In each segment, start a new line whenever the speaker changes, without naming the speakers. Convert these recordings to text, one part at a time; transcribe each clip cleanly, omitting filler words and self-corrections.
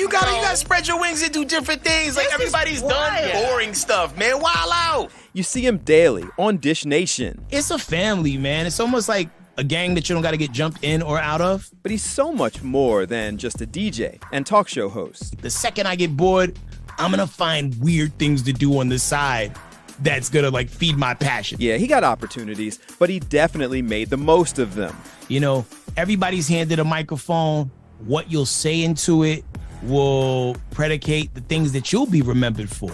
you gotta spread your wings and do different things. Like, everybody's done boring stuff, man. Wild out.
You see him daily on Dish Nation.
It's a family, man. It's almost like a gang that you don't got to get jumped in or out of.
But he's so much more than just a DJ and talk show host.
The second I get bored, I'm going to find weird things to do on the side that's going to, like, feed my passion.
Yeah, he got opportunities, but he definitely made the most of them.
You know, everybody's handed a microphone. What you'll say into it will predicate the things that you'll be remembered for.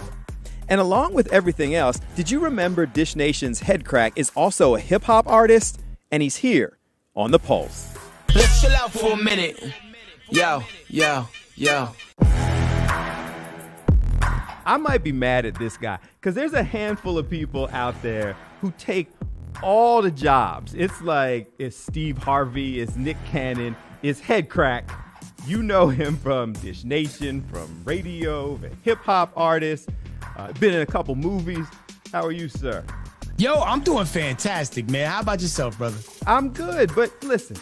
And along with everything else, did you remember Dish Nation's Headkrack is also a hip-hop artist? And he's here on The Pulse.
Let's chill out for a minute. Yo.
I might be mad at this guy because there's a handful of people out there who take all the jobs. It's like it's Steve Harvey, it's Nick Cannon, it's Headkrack. You know him from Dish Nation, from radio, the hip-hop artist. Been in a couple movies. How are you, sir?
Yo, I'm doing fantastic, man. How about yourself, brother?
I'm good, but listen,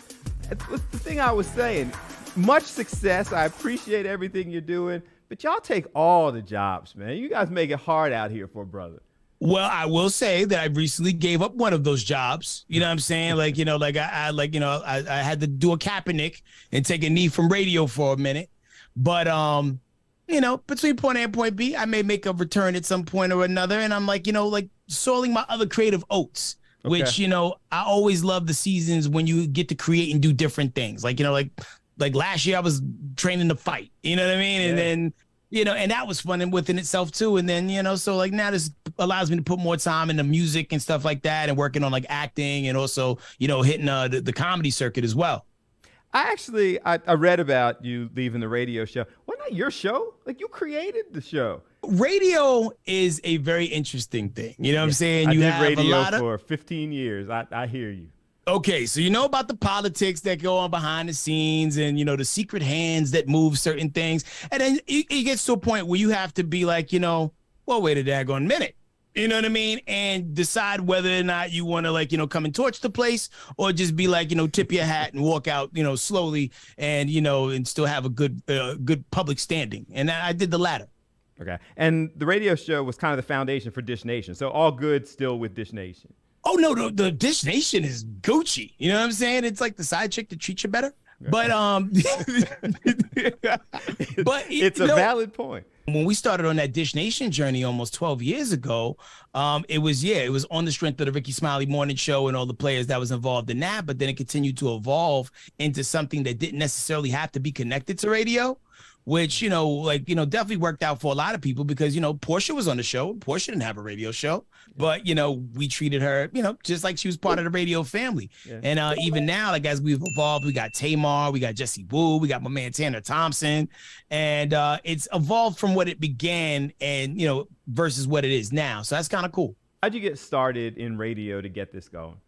what's the thing I was saying? Much success. I appreciate everything you're doing, but y'all take all the jobs, man. You guys make it hard out here for a brother.
Well, I will say that I recently gave up one of those jobs. You know what I'm saying? Like, you know, like I had to do a Kaepernick and take a knee from radio for a minute. But, you know, between point A and point B, I may make a return at some point or another. And I'm like, you know, like soiling my other creative oats, which, you know, I always love the seasons when you get to create and do different things. Like, you know, like last year I was training to fight, you know what I mean? Yeah. And then, you know, and that was fun within itself too. And then, you know, so like now this allows me to put more time into music and stuff like that and working on like acting and also, you know, hitting the comedy circuit as well.
I read about you leaving the radio show. Wasn't that your show? Like, you created the show.
Radio is a very interesting thing. You know what I'm saying?
I did radio for 15 years. I hear you.
Okay, so you know about the politics that go on behind the scenes and, you know, the secret hands that move certain things. And then it gets to a point where you have to be like, you know, well, wait a daggone minute. You know what I mean? And decide whether or not you want to, like, you know, come and torch the place or just be like, you know, tip your hat and walk out, you know, slowly and, you know, and still have a good public standing. And I did the latter.
Okay. And the radio show was kind of the foundation for Dish Nation. So all good still with Dish Nation.
Oh, no, the Dish Nation is Gucci. You know what I'm saying? It's like the side chick that treats you better. But but
it's a valid point.
When we started on that Dish Nation journey almost 12 years ago, it was on the strength of the Ricky Smiley morning show and all the players that was involved in that. But then it continued to evolve into something that didn't necessarily have to be connected to radio, which, you know, like, you know, definitely worked out for a lot of people because, you know, Portia was on the show. Portia didn't have a radio show, but, you know, we treated her, you know, just like she was part of the radio family. Yeah. And even now, like, as we've evolved, we got Tamar, we got Jesse Wu, we got my man Tanner Thompson, and it's evolved from what it began and, you know, versus what it is now. So that's kind of cool.
How'd you get started in radio to get this going?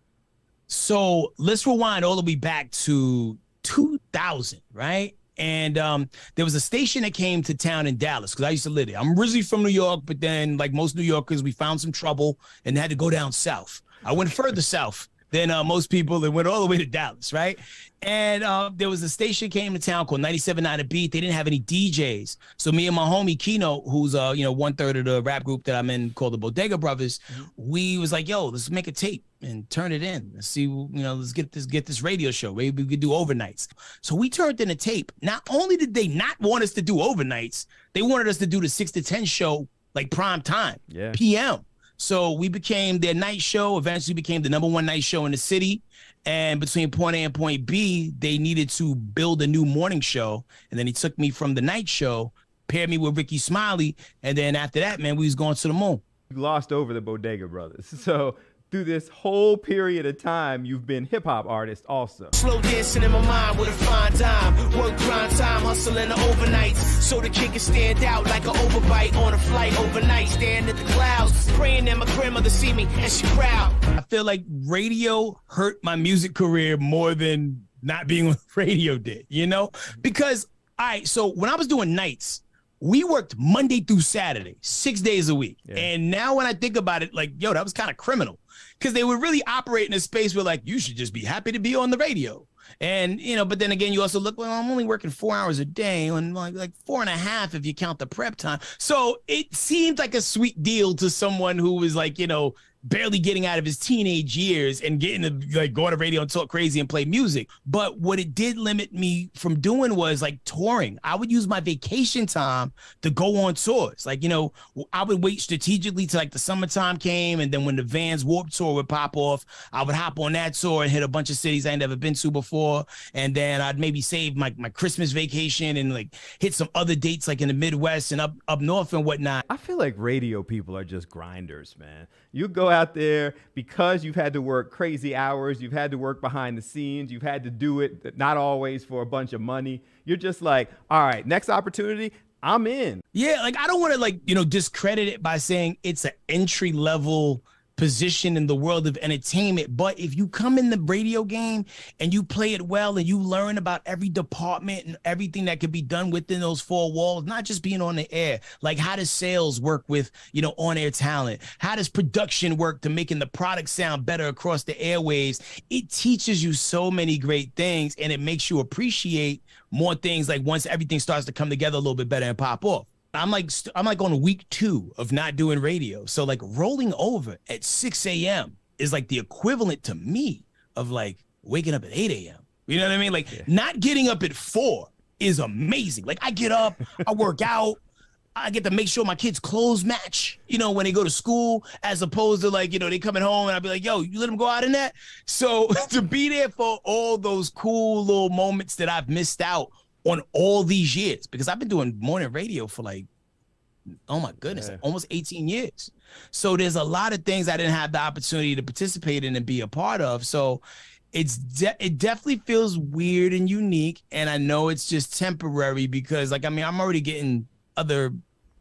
So let's rewind all the way back to 2000, right? And there was a station that came to town in Dallas because I used to live there. I'm originally from New York, but then, like most New Yorkers, we found some trouble and had to go down south. I went further south than most people and went all the way to Dallas, right? And there was a station came to town called 97.9 The Beat. They didn't have any DJs. So me and my homie Kino, who's, you know, 1/3 of the rap group that I'm in called the Bodega Brothers, we was like, yo, let's make a tape and turn it in. Let's see, you know, let's get this radio show. Maybe we could do overnights. So we turned in a tape. Not only did they not want us to do overnights, they wanted us to do the 6 to 10 show, like prime time, PM. So we became their night show, eventually became the #1 night show in the city. And between point A and point B, they needed to build a new morning show. And then he took me from the night show, paired me with Ricky Smiley. And then after that, man, we was going to the moon.
You glossed over the Bodega Brothers. So through this whole period of time, you've been hip-hop artist also.
Slow dancing in my mind with a fine dime. Work grind time, hustling the overnights. So the kid can stand out like an overbite on a flight overnight. Staring at the clouds, praying that my grandmother see me and she proud.
I feel like radio hurt my music career more than not being on the radio did, you know? Because, all right, so when I was doing nights, we worked Monday through Saturday, 6 days a week. Yeah. And now when I think about it, like, yo, that was kind of criminal. Because they would really operate in a space where, like, you should just be happy to be on the radio. And, but then again, you also look, well, I'm only working 4 hours a day, and like 4.5 if you count the prep time. So it seemed like a sweet deal to someone who was like, barely getting out of his teenage years and getting to like go on the radio and talk crazy and play music. But what it did limit me from doing was like touring. I would use my vacation time to go on tours. Like, I would wait strategically till like the summertime came. And then when the Vans Warped Tour would pop off, I would hop on that tour and hit a bunch of cities I ain't never been to before. And then I'd maybe save my Christmas vacation and like hit some other dates like in the Midwest and up north and whatnot.
I feel like radio people are just grinders, man. You go out there because you've had to work crazy hours, you've had to work behind the scenes, you've had to do it not always for a bunch of money. You're just like, all right, next opportunity, I'm in.
Yeah, like I don't want to discredit it by saying it's an entry level position in the world of entertainment, but if you come in the radio game and you play it well and you learn about every department and everything that can be done within those four walls, not just being on the air, like how does sales work with on-air talent, how does production work to making the product sound better across the airwaves, it teaches you so many great things, and it makes you appreciate more things like once everything starts to come together a little bit better and pop off. I'm like on week 2 of not doing radio. So like rolling over at 6 a.m. is like the equivalent to me of like waking up at 8 a.m. You know what I mean? Like not getting up at 4 is amazing. Like I get up, I work out, I get to make sure my kids' clothes match, when they go to school, as opposed to like, they coming home and I'll be like, yo, you let them go out in that? So to be there for all those cool little moments that I've missed out on all these years, because I've been doing morning radio for like, oh my goodness, like almost 18 years. So there's a lot of things I didn't have the opportunity to participate in and be a part of. So it definitely feels weird and unique. And I know it's just temporary because I'm already getting other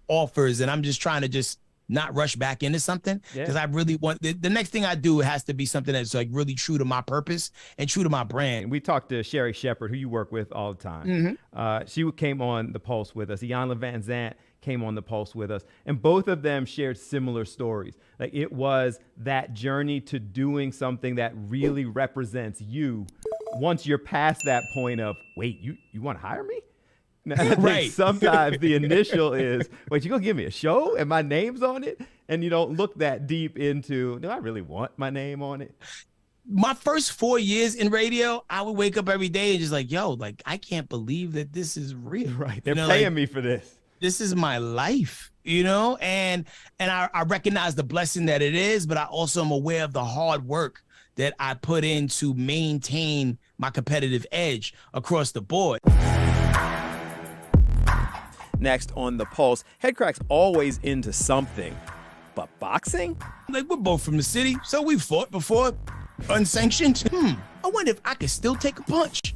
offers and I'm just trying to just not rush back into something because I really want the next thing I do has to be something that's like really true to my purpose and true to my brand.
We talked to Sherry Shepard, who you work with all the time. Mm-hmm. She came on The Pulse with us. Iyanla Van Zant came on The Pulse with us, and both of them shared similar stories. Like it was that journey to doing something that really represents you. Once you're past that point of, wait, you want to hire me? Now, I think sometimes the initial is, wait, you gonna give me a show and my name's on it? And you don't look that deep into, do I really want my name on it?
My first 4 years in radio, I would wake up every day and just like, yo, like, I can't believe that this is real.
Right, they're paying me for this.
This is my life, and I recognize the blessing that it is, but I also am aware of the hard work that I put in to maintain my competitive edge across the board.
Next on The Pulse, Headkrack's always into something, but boxing?
Like we're both from the city, so we fought before, unsanctioned. I wonder if I could still take a punch.